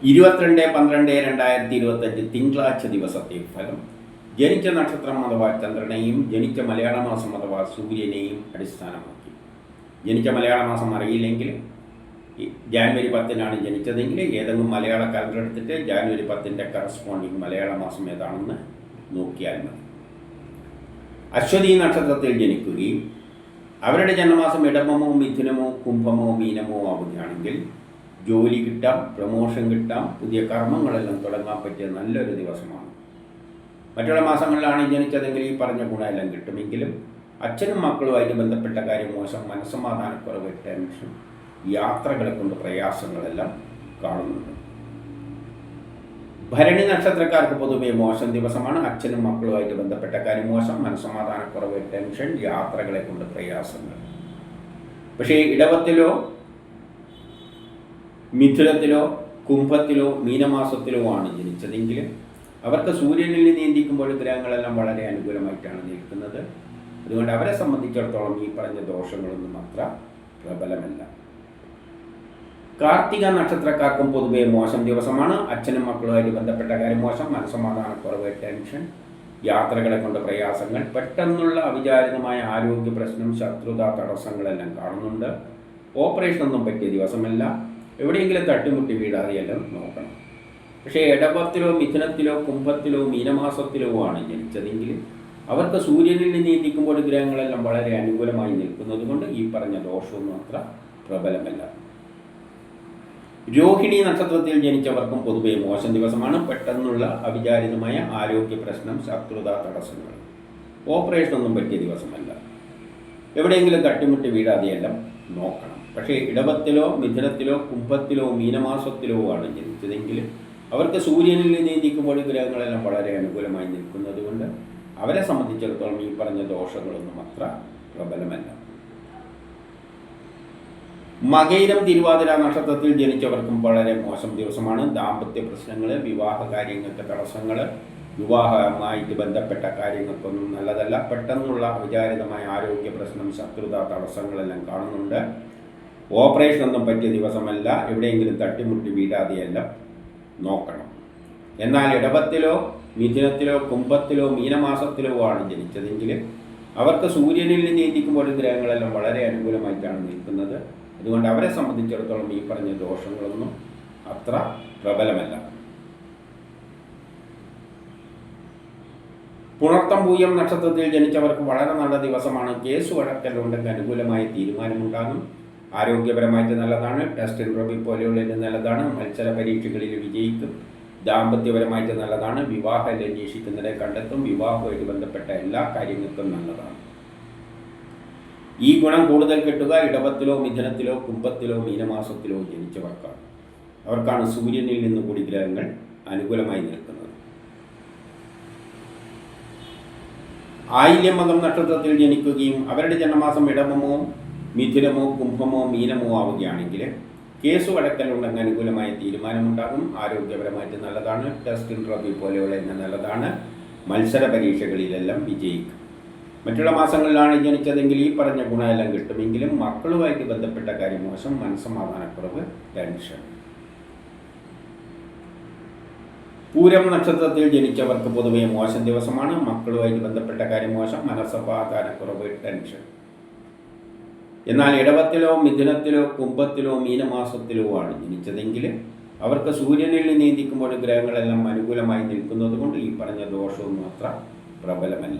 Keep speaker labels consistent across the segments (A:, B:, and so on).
A: 22/12/2025 തിങ്കളാഴ്ച ദിവസത്തെ ഫലം. ജനിച്ച നക്ഷത്രം അഥവാ ചന്ദ്രനെയും ജനിച്ച മലയാള മാസം അഥവാ സൂര്യനെയും അടിസ്ഥാനമാക്കി. ജനിച്ച മലയാള മാസം അറിയില്ലെങ്കിൽ ജാനുവരി 10-നാണ് ജനിച്ചതെങ്കിൽ ഏതെങ്കിലും മലയാള കാലണ്ടർ എടുത്തിട്ട് ജാനുവരി 10-ൻ്റെ കറസ്പോണ്ടിങ് മലയാള മാസം ഏതാണെന്ന് നോക്കിയാൽ മതി. അശ്വതി നക്ഷത്രത്തിൽ ജനിക്കുകയും അവരുടെ ജന്മമാസം ഇടവമോ മിഥുനമോ കുംഭമോ മീനമോ ആവുകയാണെങ്കിൽ ജോലി കിട്ടാം, പ്രമോഷൻ കിട്ടാം, പുതിയ കർമ്മങ്ങളെല്ലാം തുടങ്ങാൻ പറ്റിയ നല്ലൊരു ദിവസമാണ്. മറ്റുള്ള മാസങ്ങളിലാണ് ജനിച്ചതെങ്കിൽ ഈ പറഞ്ഞ ഗുണമെല്ലാം കിട്ടുമെങ്കിലും അച്ഛനും മക്കളുമായിട്ട് ബന്ധപ്പെട്ട കാര്യം മോശം, മനസ്സമാധാനക്കുറവ്, ടെൻഷൻ, യാത്രകളെ കൊണ്ട് പ്രയാസങ്ങളെല്ലാം കാണുന്നുണ്ട്. ഭരണി നക്ഷത്രക്കാർക്ക് പൊതുവെ മോശം ദിവസമാണ്. അച്ഛനും മക്കളുമായിട്ട് ബന്ധപ്പെട്ട കാര്യം മോശം, മനസ്സമാധാനക്കുറവ്, ടെൻഷൻ, യാത്രകളെ കൊണ്ട് പ്രയാസങ്ങൾ. പക്ഷേ ഇടവത്തിലോ മിഥുനത്തിലോ കുംഭത്തിലോ മീനമാസത്തിലോ ആണ് ജനിച്ചതെങ്കിൽ അവർക്ക് സൂര്യനിൽ നീന്തിക്കുമ്പോൾ ഗ്രഹങ്ങളെല്ലാം വളരെ അനുകൂലമായിട്ടാണ് നിൽക്കുന്നത്. അതുകൊണ്ട് അവരെ സംബന്ധിച്ചിടത്തോളം ഈ പറഞ്ഞ ദോഷങ്ങളൊന്നും അത്ര പ്രബലമല്ല. കാർത്തിക നക്ഷത്രക്കാർക്കും പൊതുവെ മോശം ദിവസമാണ്. അച്ഛനും മക്കളുമായിട്ട് ബന്ധപ്പെട്ട കാര്യം മോശം, മനസ്സമാധാനക്കുറവ്, ടെൻഷൻ, യാത്രകളെ കൊണ്ട് പ്രയാസങ്ങൾ, പെട്ടെന്നുള്ള അവിചാരിതമായ ആരോഗ്യ പ്രശ്നം, ശത്രുത, തടസ്സങ്ങളെല്ലാം കാണുന്നുണ്ട്. ഓപ്പറേഷനൊന്നും പറ്റിയ ദിവസമല്ല. എവിടെയെങ്കിലും തട്ടിമുട്ടി വീഴാതെയെല്ലാം നോക്കണം. പക്ഷേ ഇടവത്തിലോ മിഥുനത്തിലോ കുംഭത്തിലോ മീനമാസത്തിലോ ആണ് ജനിച്ചതെങ്കിൽ അവർക്ക് സൂര്യനിൽ നീന്തിക്കുമ്പോൾ ഗ്രഹങ്ങളെല്ലാം വളരെ അനുകൂലമായി നിൽക്കുന്നത് കൊണ്ട് ഈ പറഞ്ഞ ദോഷമൊന്നും അത്ര പ്രബലമല്ല. രോഹിണി നക്ഷത്രത്തിൽ ജനിച്ചവർക്കും പൊതുവെ മോശം ദിവസമാണ്. പെട്ടെന്നുള്ള അവിചാരിതമായ ആരോഗ്യ പ്രശ്നം, ശത്രുത, തടസ്സങ്ങൾ, ഓപ്പറേഷനൊന്നും പറ്റിയ ദിവസമല്ല. എവിടെയെങ്കിലും തട്ടിമുട്ടി വീഴാതെയെല്ലാം നോക്കണം. പക്ഷേ ഇടവത്തിലോ മിഥുനത്തിലോ കുംഭത്തിലോ മീനമാസത്തിലോ ആണ് ജനിച്ചതെങ്കിൽ അവർക്ക് സൂര്യനിൽ നീന്തിക്കുമ്പോൾ ഗ്രഹങ്ങളെല്ലാം വളരെ അനുകൂലമായി നിൽക്കുന്നത് കൊണ്ട് അവരെ സംബന്ധിച്ചിടത്തോളം ഈ പറഞ്ഞ ദോഷങ്ങളൊന്നും അത്ര പ്രബലമല്ല. മകയിരം തിരുവാതിര നക്ഷത്രത്തിൽ ജനിച്ചവർക്കും വളരെ മോശം ദിവസമാണ്. ദാമ്പത്യ പ്രശ്നങ്ങൾ, വിവാഹ കാര്യങ്ങൾക്ക് തടസ്സങ്ങൾ, വിവാഹമായിട്ട് ബന്ധപ്പെട്ട കാര്യങ്ങൾക്കൊന്നും നല്ലതല്ല. പെട്ടെന്നുള്ള വിചാരിതമായ ആരോഗ്യ പ്രശ്നം, ശത്രുത, തടസ്സങ്ങളെല്ലാം കാണുന്നുണ്ട്. ഓപ്പറേഷനൊന്നും പറ്റിയ ദിവസമല്ല. എവിടെയെങ്കിലും തട്ടിമുട്ടി വീഴാതെയെല്ലാം നോക്കണം. എന്നാൽ ഇടവത്തിലോ മിഥുനത്തിലോ കുംഭത്തിലോ മീനമാസത്തിലോ ആണ് ജനിച്ചതെങ്കിൽ അവർക്ക് സൂര്യനിൽ നീന്തിക്കുമ്പോൾ ഗ്രഹങ്ങളെല്ലാം വളരെ അനുകൂലമായിട്ടാണ് നിൽക്കുന്നത്. അതുകൊണ്ട് അവരെ സംബന്ധിച്ചിടത്തോളം ഈ പറഞ്ഞ ദോഷങ്ങളൊന്നും അത്ര പ്രബലമല്ല. പുണർത്തം പൂയം നക്ഷത്രത്തിൽ ജനിച്ചവർക്ക് വളരെ നല്ല ദിവസമാണ്. കേസ് വഴക്കലുണ്ടെങ്കിൽ അനുകൂലമായ തീരുമാനമുണ്ടാകും. ആരോഗ്യപരമായിട്ട് നല്ലതാണ്. ടെസ്റ്റ് ഇൻ്റർവ്യൂ പോലെയുള്ളതിന് നല്ലതാണ്. മത്സര പരീക്ഷകളിൽ വിജയിക്കും. ദാമ്പത്യപരമായിട്ട് നല്ലതാണ്. വിവാഹം അന്വേഷിക്കുന്നവരെ കണ്ടെത്തും. വിവാഹവുമായിട്ട് ബന്ധപ്പെട്ട എല്ലാ കാര്യങ്ങൾക്കും നല്ലതാണ്. ഈ ഗുണം കൂടുതൽ കിട്ടുക ഇടവത്തിലോ മിഥുനത്തിലോ കുംഭത്തിലോ മീനമാസത്തിലോ ജനിച്ചവർക്കാണ്. അവർക്കാണ് സൂര്യനിൽ നിന്ന് കൂടി ഗ്രഹങ്ങൾ അനുകൂലമായി നിൽക്കുന്നത്. ആയില്യമകം നക്ഷത്രത്തിൽ ജനിക്കുകയും അവരുടെ ജന്മമാസം ഇടവമോ മിഥുനമോ കുംഭമോ മീനമോ ആവുകയാണെങ്കിൽ കേസ് വഴക്കലുണ്ടെങ്കിൽ അനുകൂലമായ തീരുമാനമുണ്ടാകും. ആരോഗ്യപരമായിട്ട് നല്ലതാണ്. ടെസ്റ്റ് ഇൻ്റർവ്യൂ പോലെയുള്ള നല്ലതാണ്. മത്സര പരീക്ഷകളിലെല്ലാം വിജയിക്കും. മറ്റുള്ള മാസങ്ങളിലാണ് ജനിച്ചതെങ്കിൽ ഈ പറഞ്ഞ ഗുണമെല്ലാം കിട്ടുമെങ്കിലും മക്കളുമായിട്ട് ബന്ധപ്പെട്ട കാര്യം മോശം, മനസ്സമാധാനക്കുറവ്, ടെൻഷൻ. പൂരം നക്ഷത്രത്തിൽ ജനിച്ചവർക്ക് പൊതുവെ മോശം ദിവസമാണ്. മക്കളുമായിട്ട് ബന്ധപ്പെട്ട കാര്യം മോശം, മനസ്സമാധാനക്കുറവ്, ടെൻഷൻ. എന്നാൽ ഇടവത്തിലോ മിഥുനത്തിലോ കുംഭത്തിലോ മീനമാസത്തിലോ ആണ് ജനിച്ചതെങ്കിൽ അവർക്ക് സൂര്യനിൽ നീന്തിക്കുമ്പോൾ ഗ്രഹങ്ങളെല്ലാം അനുകൂലമായി നിൽക്കുന്നത് കൊണ്ട് ഈ പറഞ്ഞ ദോഷമൊന്നും അത്ര പ്രബലമല്ല.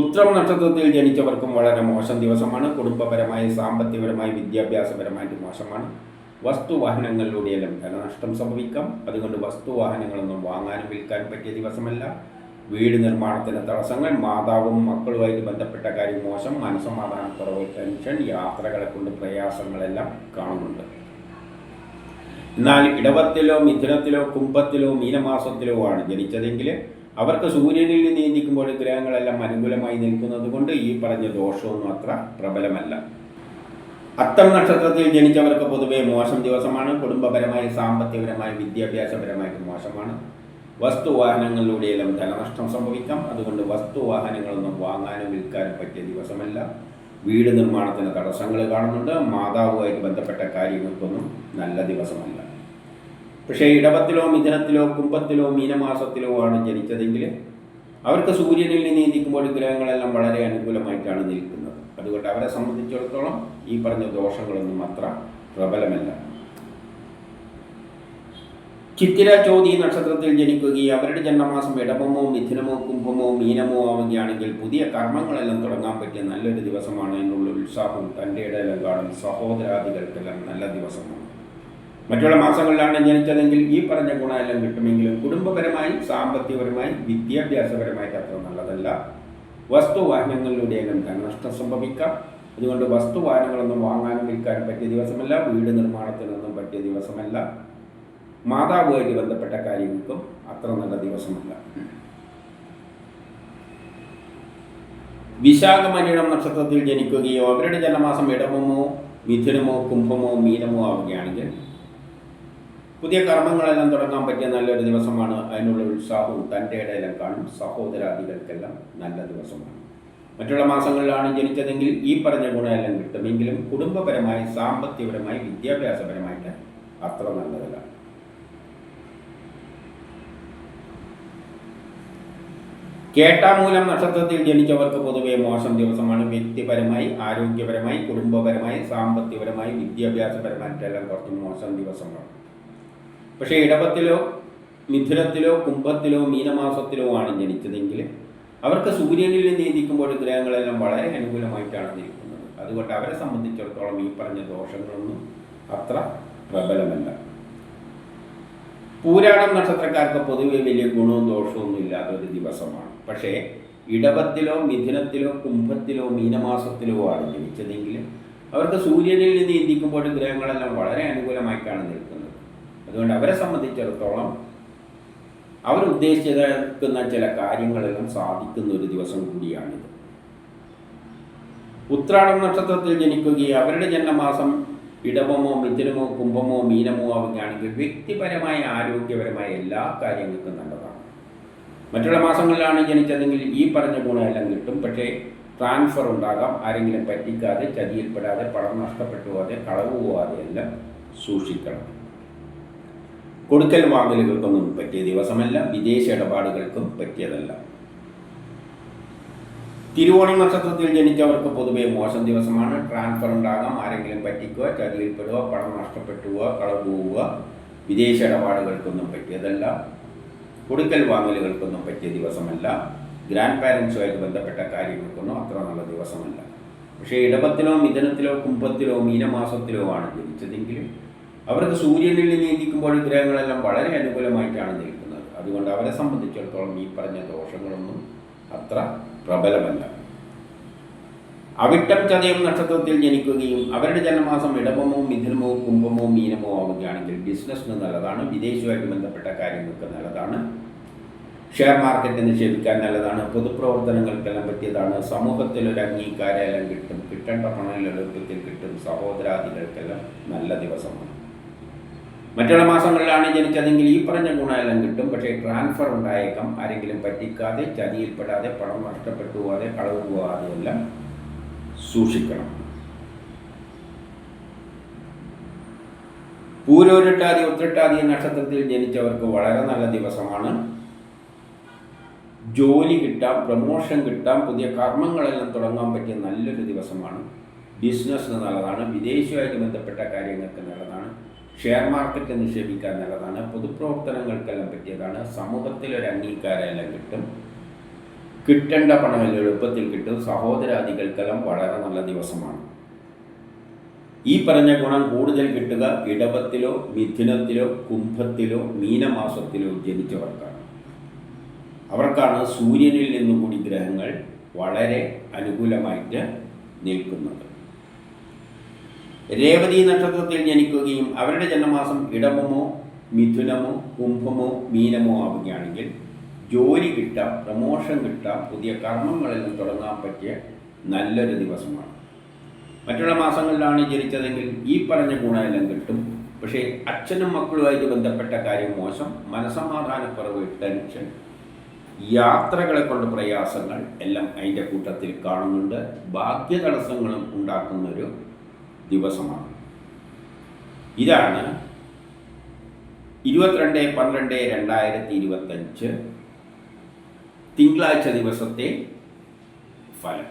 A: ഉത്രം നക്ഷത്രത്തിൽ ജനിച്ചവർക്കും വളരെ മോശം ദിവസമാണ്. കുടുംബപരമായി, സാമ്പത്തികപരമായി, വിദ്യാഭ്യാസപരമായിട്ട് മോശമാണ്. വസ്തുവാഹനങ്ങളിലൂടെയെല്ലാം ധനനഷ്ടം സംഭവിക്കാം. അതുകൊണ്ട് വസ്തുവാഹനങ്ങളൊന്നും വാങ്ങാനും വിൽക്കാനും പറ്റിയ ദിവസമല്ല. വീട് നിർമ്മാണത്തിന് തടസ്സങ്ങൾ, മാതാവും മക്കളുമായിട്ട് ബന്ധപ്പെട്ട കാര്യം മോശം, മനസ്സമാധാനക്കുറവ്, ടെൻഷൻ, യാത്രകളെ കൊണ്ട് പ്രയാസങ്ങളെല്ലാം കാണുന്നുണ്ട്. എന്നാൽ ഇടവത്തിലോ മിഥുനത്തിലോ കുംഭത്തിലോ മീനമാസത്തിലോ ആണ് ജനിച്ചതെങ്കിൽ അവർക്ക് സൂര്യനിൽ നീന്തിക്കുമ്പോൾ ഗ്രഹങ്ങളെല്ലാം അനുകൂലമായി നിൽക്കുന്നത് കൊണ്ട് ഈ പറഞ്ഞ ദോഷമൊന്നും അത്ര പ്രബലമല്ല. അത്തം നക്ഷത്രത്തിൽ ജനിച്ചവർക്ക് പൊതുവെ മോശം ദിവസമാണ്. കുടുംബപരമായി, സാമ്പത്തികപരമായി, വിദ്യാഭ്യാസപരമായിട്ട് മോശമാണ്. വസ്തുവാഹനങ്ങളിലൂടെയെല്ലാം ധനനഷ്ടം സംഭവിക്കാം. അതുകൊണ്ട് വസ്തുവാഹനങ്ങളൊന്നും വാങ്ങാനും വിൽക്കാനും പറ്റിയ ദിവസമല്ല. വീട് നിർമ്മാണത്തിന് തടസ്സങ്ങൾ കാണുന്നുണ്ട്. മാതാവുമായിട്ട് ബന്ധപ്പെട്ട കാര്യങ്ങൾക്കൊന്നും നല്ല ദിവസമല്ല. പക്ഷേ ഇടവത്തിലോ മിഥുനത്തിലോ കുംഭത്തിലോ മീനമാസത്തിലോ ആണ് ജനിച്ചതെങ്കിൽ അവർക്ക് സൂര്യനിൽ നീന്തിക്കുമ്പോൾ ഗ്രഹങ്ങളെല്ലാം വളരെ അനുകൂലമായിട്ടാണ് നിൽക്കുന്നത്. അതുകൊണ്ട് അവരെ സംബന്ധിച്ചിടത്തോളം ഈ പറഞ്ഞ ദോഷങ്ങളൊന്നും അത്ര പ്രബലമല്ല. ചിത്തിര ചോതി നക്ഷത്രത്തിൽ ജനിക്കുകയും അവരുടെ ജന്മമാസം ഇടവമോ മിഥുനമോ കുംഭമോ മീനമോ ആവുകയാണെങ്കിൽ പുതിയ കർമ്മങ്ങളെല്ലാം തുടങ്ങാൻ പറ്റിയ നല്ലൊരു ദിവസമാണ്. എന്നുള്ള ഉത്സാഹവും തൻ്റെ ഇടയിലും കാണും. സഹോദരാദികൾക്കെല്ലാം നല്ല ദിവസമാണ്. മറ്റുള്ള മാസങ്ങളിലാണ് ജനിച്ചതെങ്കിൽ ഈ പറഞ്ഞ ഗുണമെല്ലാം കിട്ടുമെങ്കിലും കുടുംബപരമായി സാമ്പത്തികപരമായി വിദ്യാഭ്യാസപരമായിട്ട് അത്ര നല്ലതല്ല. വസ്തുവാഹനങ്ങളിലൂടെയെല്ലാം ധനനഷ്ടം സംഭവിക്കാം. അതുകൊണ്ട് വസ്തുവാഹനങ്ങളൊന്നും വാങ്ങാനും വിൽക്കാനും പറ്റിയ ദിവസമല്ല. വീട് നിർമ്മാണത്തിനൊന്നും പറ്റിയ ദിവസമല്ല. മാതാവുമായിട്ട് ബന്ധപ്പെട്ട കാര്യങ്ങൾക്കും അത്ര നല്ല ദിവസമല്ല. വിശാഖമനിഴം നക്ഷത്രത്തിൽ ജനിക്കുകയോ അവരുടെ ജന്മമാസം ഇടവമോ മിഥുനമോ കുംഭമോ മീനമോ ആവുകയാണെങ്കിൽ പുതിയ കർമ്മങ്ങളെല്ലാം തുടങ്ങാൻ പറ്റിയ നല്ലൊരു ദിവസമാണ്. അതിനുള്ള ഉത്സാഹവും തൻ്റെ ഇടയിലും കാണും. സഹോദരാദികൾക്കെല്ലാം നല്ല ദിവസമാണ്. മറ്റുള്ള മാസങ്ങളിലാണ് ജനിച്ചതെങ്കിൽ ഈ പറഞ്ഞ ഗുണമെല്ലാം കിട്ടുമെങ്കിലും കുടുംബപരമായി സാമ്പത്തികപരമായി വിദ്യാഭ്യാസപരമായിട്ട് അത്ര നല്ലതല്ല. കേട്ടാമൂലം നക്ഷത്രത്തിൽ ജനിച്ചവർക്ക് പൊതുവെ മോശം ദിവസമാണ്. വ്യക്തിപരമായി ആരോഗ്യപരമായി കുടുംബപരമായി സാമ്പത്തികപരമായി വിദ്യാഭ്യാസപരമായിട്ടെല്ലാം കുറച്ച് മോശം ദിവസമാണ്. പക്ഷേ ഇടവത്തിലോ മിഥുനത്തിലോ കുംഭത്തിലോ മീനമാസത്തിലോ ആണ് ജനിച്ചതെങ്കിൽ അവർക്ക് സൂര്യനിൽ നീന്തിക്കുമ്പോൾ ഗ്രഹങ്ങളെല്ലാം വളരെ അനുകൂലമായിട്ടാണ് നിൽക്കുന്നത്. അതുകൊണ്ട് അവരെ സംബന്ധിച്ചിടത്തോളം ഈ പറഞ്ഞ ദോഷങ്ങളൊന്നും അത്ര പ്രബലമല്ല. പൂരാടം നക്ഷത്രക്കാർക്ക് പൊതുവെ വലിയ ഗുണവും ദോഷമൊന്നും ഇല്ലാത്തൊരു ദിവസമാണ്. പക്ഷേ ഇടവത്തിലോ മിഥുനത്തിലോ കുംഭത്തിലോ മീനമാസത്തിലോ ആണ് ജനിച്ചതെങ്കിൽ അവർക്ക് സൂര്യനിൽ നിന്ന് നീന്തിക്കുമ്പോൾ ഗ്രഹങ്ങളെല്ലാം വളരെ അനുകൂലമായിട്ടാണ് നിൽക്കുന്നത്. അതുകൊണ്ട് അവരെ സംബന്ധിച്ചിടത്തോളം അവരുദ്ദേശിക്കുന്ന ചില കാര്യങ്ങളെല്ലാം സാധിക്കുന്ന ഒരു ദിവസം കൂടിയാണിത്. ഉത്രാടം നക്ഷത്രത്തിൽ ജനിക്കുകയും അവരുടെ ജന്മമാസം ഇടവമോ മിഥുനമോ കുംഭമോ മീനമോ ആവുകയാണെങ്കിൽ വ്യക്തിപരമായ ആരോഗ്യപരമായ എല്ലാ കാര്യങ്ങൾക്കും നല്ലതാണ്. മറ്റുള്ള മാസങ്ങളിലാണ് ജനിച്ചതെങ്കിൽ ഈ പറഞ്ഞ ഗുണമെല്ലാം കിട്ടും. പക്ഷേ ട്രാൻസ്ഫർ ഉണ്ടാകാം. ആരെങ്കിലും പറ്റിക്കാതെ ചതിയിൽപ്പെടാതെ പണം നഷ്ടപ്പെട്ടു പോകാതെ കളവ് പോകാതെ എല്ലാം സൂക്ഷിക്കണം. കൊടുക്കൽ വാങ്ങലുകൾക്കൊന്നും പറ്റിയ ദിവസമല്ല. വിദേശ ഇടപാടുകൾക്കും പറ്റിയതല്ല. തിരുവോണം നക്ഷത്രത്തിൽ ജനിച്ചവർക്ക് പൊതുവെ മോശം ദിവസമാണ്. ട്രാൻസ്ഫർ ഉണ്ടാകാം. ആരെങ്കിലും പറ്റിക്കുക, ചതിയിൽപ്പെടുക, പണം നഷ്ടപ്പെട്ടു പോവുക, കളവ് പോവുക. വിദേശ ഇടപാടുകൾക്കൊന്നും പറ്റിയതല്ല. കൊടുക്കൽ വാങ്ങലുകൾക്കൊന്നും പറ്റിയ ദിവസമല്ല. ഗ്രാൻഡ് പാരൻസുമായിട്ട് ബന്ധപ്പെട്ട കാര്യങ്ങൾക്കൊന്നും അത്ര നല്ല ദിവസമല്ല. പക്ഷേ ഇടവത്തിലോ മിഥുനത്തിലോ കുംഭത്തിലോ മീനമാസത്തിലോ ആണ് ജനിച്ചതെങ്കിലും അവർക്ക് സൂര്യനിൽ നീന്തിക്കുമ്പോൾ ഗ്രഹങ്ങളെല്ലാം വളരെ അനുകൂലമായിട്ടാണ് നിൽക്കുന്നത്. അതുകൊണ്ട് അവരെ സംബന്ധിച്ചിടത്തോളം ഈ പറഞ്ഞ ദോഷങ്ങളൊന്നും അത്ര പ്രബലമല്ല. അവിട്ടം ചതയം നക്ഷത്രത്തിൽ ജനിക്കുകയും അവരുടെ ജന്മമാസം ഇടവമോ മിഥുനമോ കുംഭമോ മീനമോ ആവുകയാണെങ്കിൽ ബിസിനസ്സിന് നല്ലതാണ്. വിദേശവുമായിട്ട് ബന്ധപ്പെട്ട കാര്യങ്ങൾക്ക് നല്ലതാണ്. ഷെയർ മാർക്കറ്റ് നിക്ഷേപിക്കാൻ നല്ലതാണ്. പൊതുപ്രവർത്തനങ്ങൾക്കെല്ലാം പറ്റിയതാണ്. സമൂഹത്തിലൊരു അംഗീകാരമെല്ലാം കിട്ടും. കിട്ടേണ്ട പണം എളുപ്പത്തിൽ കിട്ടും. സഹോദരാദികൾക്കെല്ലാം നല്ല ദിവസമാണ്. മറ്റുള്ള മാസങ്ങളിലാണ് ജനിച്ചതെങ്കിൽ ഈ പറഞ്ഞ ഗുണമെല്ലാം കിട്ടും. പക്ഷേ ട്രാൻസ്ഫർ ഉണ്ടായേക്കാം. ആരെങ്കിലും പറ്റിക്കാതെ ചതിയിൽപ്പെടാതെ പണം നഷ്ടപ്പെട്ടു പോകാതെ കളവ് പോകാതെ എല്ലാം സൂക്ഷിക്കണം. പൂരോരുട്ടാതി ഉത്രട്ടാതി നക്ഷത്രത്തിൽ ജനിച്ചവർക്ക് വളരെ നല്ല ദിവസമാണ്. ജോലി കിട്ടാം, പ്രമോഷൻ കിട്ടാം, പുതിയ കർമ്മങ്ങളെല്ലാം തുടങ്ങാൻ പറ്റിയ നല്ലൊരു ദിവസമാണ്. ബിസിനസ്സിന് നല്ലതാണ്. വിദേശവുമായിട്ട് ബന്ധപ്പെട്ട കാര്യങ്ങൾക്ക് നല്ലതാണ്. ഷെയർ മാർക്കറ്റ് നിക്ഷേപിക്കാൻ നല്ലതാണ്. പൊതുപ്രവർത്തനങ്ങൾക്കെല്ലാം പറ്റിയതാണ്. സമൂഹത്തിലൊരു അംഗീകാരമെല്ലാം കിട്ടും. കിട്ടേണ്ട പണം എളുപ്പത്തിൽ കിട്ടും. സഹോദരാദികൾക്കെല്ലാം വളരെ നല്ല ദിവസമാണ്. ഈ പറഞ്ഞ ഗുണം കൂടുതൽ കിട്ടുക ഇടവത്തിലോ മിഥുനത്തിലോ കുംഭത്തിലോ മീനമാസത്തിലോ ജനിച്ചവർക്കാണ്. അവർക്കാണ് സൂര്യനിൽ നിന്നുകൂടി ഗ്രഹങ്ങൾ വളരെ അനുകൂലമായിട്ട് നിൽക്കുന്നത്. രേവതി നക്ഷത്രത്തിൽ ജനിക്കുകയും അവരുടെ ജന്മമാസം ഇടവമോ മിഥുനമോ കുംഭമോ മീനമോ ആവുകയാണെങ്കിൽ ജോലി കിട്ടാം, പ്രമോഷൻ കിട്ടാം, പുതിയ കർമ്മങ്ങളെല്ലാം തുടങ്ങാൻ പറ്റിയ നല്ലൊരു ദിവസമാണ്. മറ്റുള്ള മാസങ്ങളിലാണ് ജനിച്ചതെങ്കിൽ ഈ പറഞ്ഞ ഗുണമെല്ലാം കിട്ടും. പക്ഷേ അച്ഛനും മക്കളുമായിട്ട് ബന്ധപ്പെട്ട കാര്യം മോശം. മനസ്സമാധാനക്കുറവ്, ടെൻഷൻ, യാത്രകളെ കൊണ്ട് പ്രയാസങ്ങൾ എല്ലാം അതിൻ്റെ കൂട്ടത്തിൽ കാണുന്നുണ്ട്. ഭാഗ്യ തടസ്സങ്ങളും ഉണ്ടാക്കുന്നൊരു ദിവസമാണ്. ഇതാണ് 22/12/2025 തിങ്കളാഴ്ച ദിവസത്തെ ഫലം.